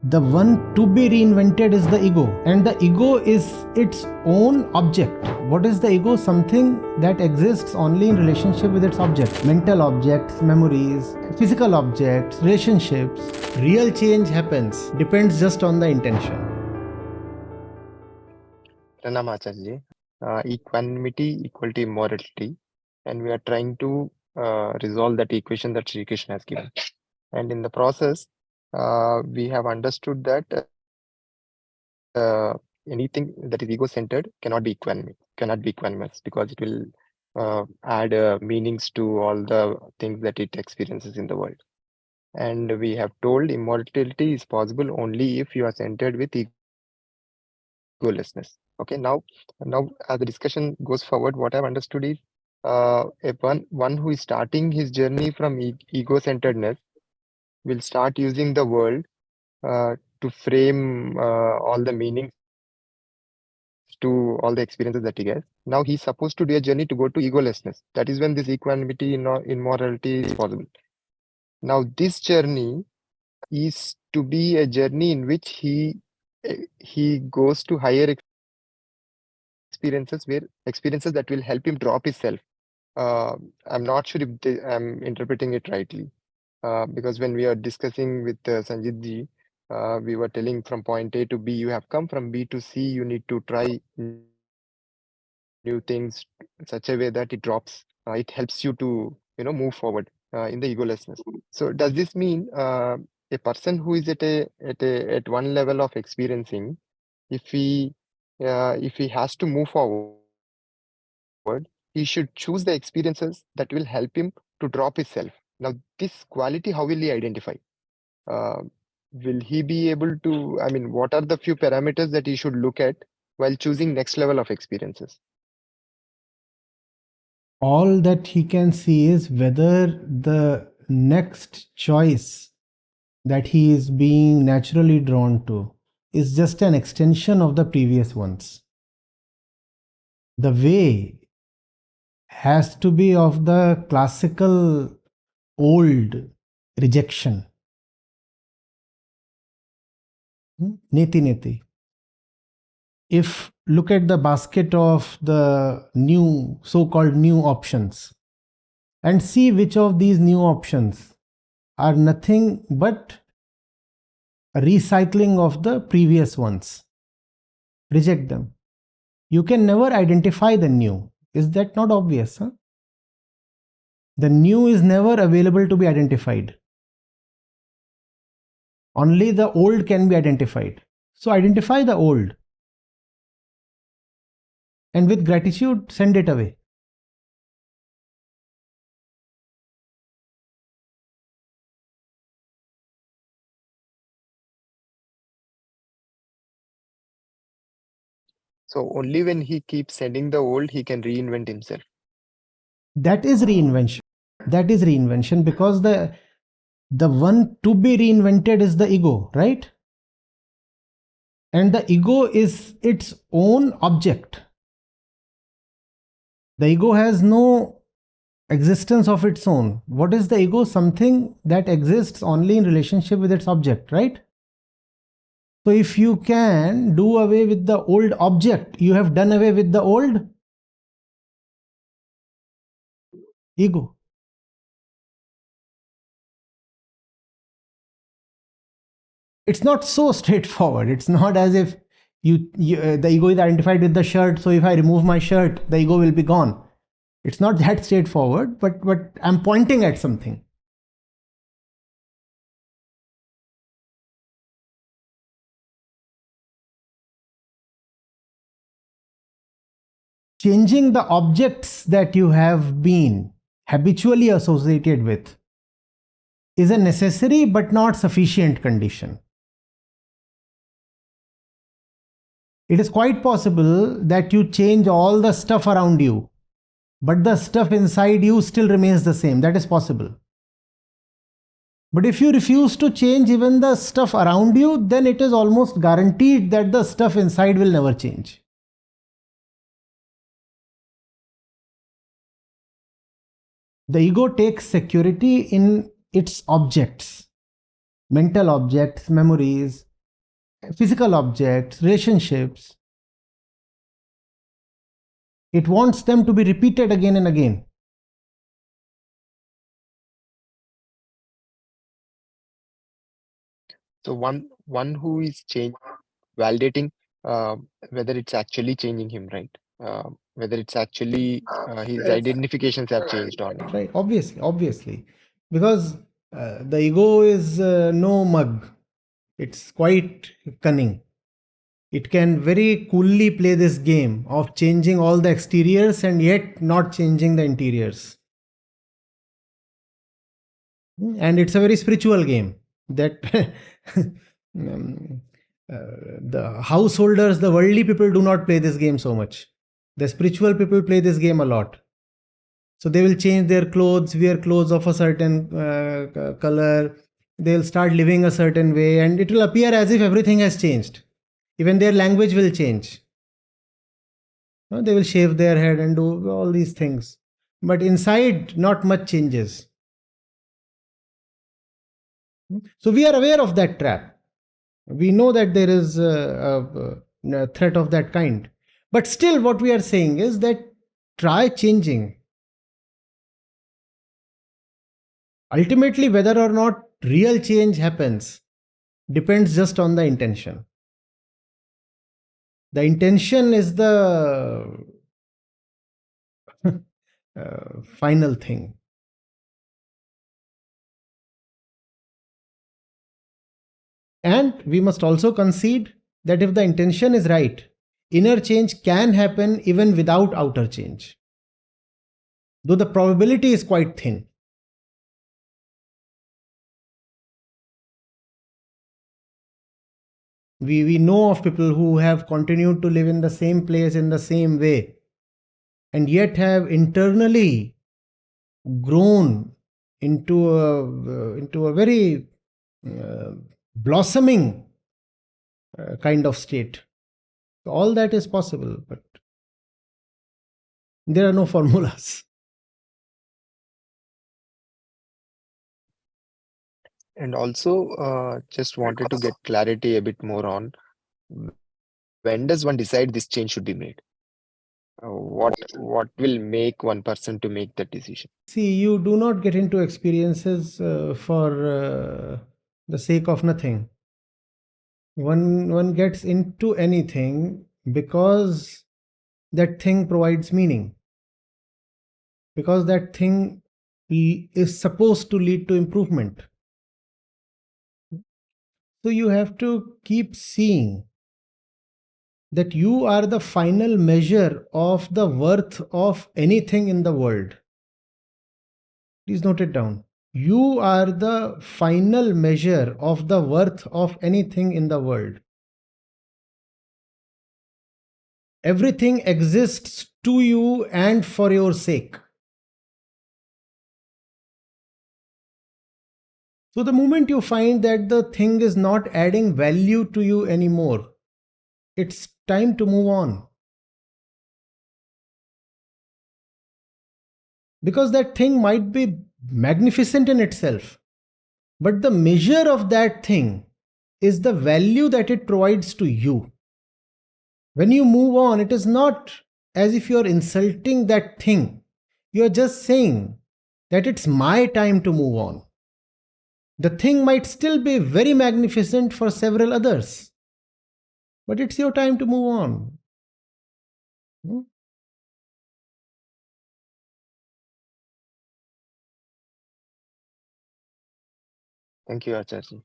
The one to be reinvented is the ego, and the ego is its own object. What is the ego? Something that exists only in relationship with its object. Mental objects, memories, physical objects, relationships. Real change happens, depends just on the intention. Pranam Acharya, equanimity equal to immortality, and we are trying to resolve that equation that Sri Krishna has given. And in the process, we have understood that anything that is ego-centered cannot be equanimous because it will add meanings to all the things that it experiences in the world. And we have told immortality is possible only if you are centered with egolessness. Okay, now as the discussion goes forward, what I've understood is one who is starting his journey from ego-centeredness will start using the world to frame all the meanings to all the experiences that he gets. Now he's supposed to do a journey to go to egolessness. That is when this equanimity, immorality is possible. Now this journey is to be a journey in which he goes to higher experiences that will help him drop his self. I'm not sure if I'm interpreting it rightly. Because when we are discussing with Sanjit ji, we were telling from point A to B, you have come from B to C, you need to try new things in such a way that it drops. It helps you to, move forward in the egolessness. So does this mean a person who is at one level of experiencing, if he has to move forward, he should choose the experiences that will help him to drop his self. Now, this quality, how will he identify? Uh, will he be able to, I mean, what are the few parameters that he should look at while choosing next level of experiences? All that he can see is whether the next choice that he is being naturally drawn to is just an extension of the previous ones. The way has to be of the classical old rejection. Neti-Neti. If look at the basket of the new, so-called new options, and see which of these new options are nothing but a recycling of the previous ones. Reject them. You can never identify the new. Is that not obvious? Huh? The new is never available to be identified. Only the old can be identified. So identify the old. And with gratitude, send it away. So only when he keeps sending the old, he can reinvent himself. That is reinvention. That is reinvention, because the one to be reinvented is the ego, right? And the ego is its own object. The ego has no existence of its own. What is the ego? Something that exists only in relationship with its object, right? So if you can do away with the old object, you have done away with the old ego. It's not so straightforward. It's not as if the ego is identified with the shirt, so if I remove my shirt, the ego will be gone. It's not that straightforward, but I'm pointing at something. Changing the objects that you have been habitually associated with is a necessary but not sufficient condition. It is quite possible that you change all the stuff around you, but the stuff inside you still remains the same. That is possible. But if you refuse to change even the stuff around you, then it is almost guaranteed that the stuff inside will never change. The ego takes security in its objects, mental objects, memories, physical objects, relationships. It wants them to be repeated again and again. So one who is validating uh, whether it's actually changing him, right? Whether it's actually his identifications have changed or not. Right? Obviously, because the ego is no mug. It's quite cunning. It can very coolly play this game of changing all the exteriors and yet not changing the interiors. And it's a very spiritual game that um, the householders, the worldly people do not play this game so much. The spiritual people play this game a lot. So they will change their clothes, wear clothes of a certain color. They'll start living a certain way, and it will appear as if everything has changed. Even their language will change. No, they will shave their head and do all these things. But inside, not much changes. So we are aware of that trap. We know that there is a threat of that kind. But still, what we are saying is that try changing. Ultimately, whether or not real change happens depends just on the intention. The intention is the final thing. And we must also concede that if the intention is right, inner change can happen even without outer change, though the probability is quite thin. We know of people who have continued to live in the same place in the same way and yet have internally grown into a very uh, blossoming kind of state. All that is possible, but there are no formulas. And also, just wanted to get clarity a bit more on when does one decide this change should be made? What will make one person to make that decision? See, you do not get into experiences for the sake of nothing. One gets into anything because that thing provides meaning, because that thing is supposed to lead to improvement. So you have to keep seeing that you are the final measure of the worth of anything in the world. Please note it down. You are the final measure of the worth of anything in the world. Everything exists to you and for your sake. So, the moment you find that the thing is not adding value to you anymore, it's time to move on. Because that thing might be magnificent in itself, but the measure of that thing is the value that it provides to you. When you move on, it is not as if you're insulting that thing. You're just saying that it's my time to move on. The thing might still be very magnificent for several others, but it's your time to move on. Hmm? Thank you, Acharya.